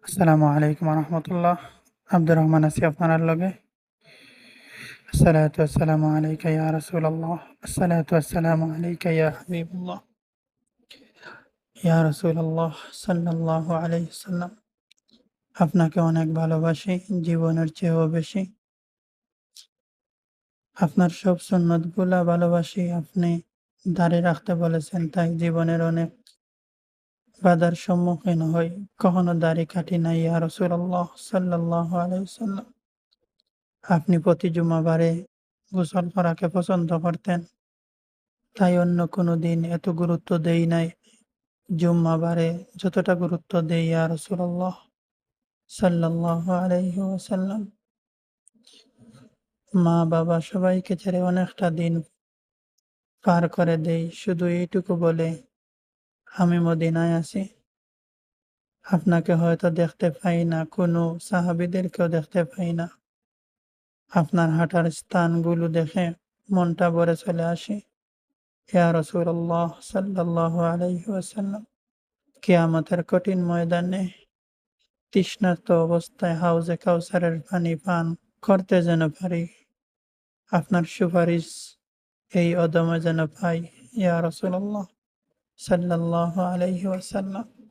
আসসালামু আলাইকুম রহমতুল্লাহ। আব্দুর রহমান আছি আপনার লগে। আসসালাতু আসসালামু আলাইকা ইয়া রাসূলুল্লাহ। আসসালাতু আসসালামু আলাইকা ইয়া হাবিবাল্লাহ। ইয়া রাসূলুল্লাহ সাল্লাল্লাহু আলাইহি সাল্লাম। আপনাকে অনেক ভালোবাসি, জীবনের চেয়েও বেশি। আপনার সব সুন্নতগুলা ভালোবাসি। আপনি দাঁড়ি রাখতে বলেছেন, তাই জীবনের অনেক বাধার সম্মুখীন হই। কখনো দাড়ি কাটি নাই ইয়া রাসূলুল্লাহ সাল্লাল্লাহু আলাইহি সাল্লাম। আপনি প্রতি জুমাবারে গোসল করাকে পছন্দ করতেন, তাই অন্য কোনো দিন এত গুরুত্ব দেই নাই। জুম্মাবারে যতটা গুরুত্ব দেই ইয়া রাসূলুল্লাহ সাল্লাল্লাহু আলাইহি ওয়াসাল্লাম। মা-বাবা সবাইকে ছেড়ে অনেকটা দিন পার করে দেই শুধু এইটুকু বলে, আমি মদিনায় আছি। আপনাকে হয়তো দেখতে পাই না, কোনো সাহাবীদেরকেও দেখতে পাই না। আপনার হাঁটার স্থানগুলো দেখে মনটা ভরে চলে আসে। ইয়া রাসূলুল্লাহ সাল্লাল্লাহু আলাইহি ওয়াসাল্লাম। কিয়ামতের কঠিন ময়দানে তৃষ্ণার্ত অবস্থায় হাউজে কাউসারের পানি পান করতে যেন পারি। আপনার সুপারিশ এই অদমে যেন পাই। ইয়া রাসূলুল্লাহ সাল্লাল্লাহু আলাইহি ওয়াসাল্লাম।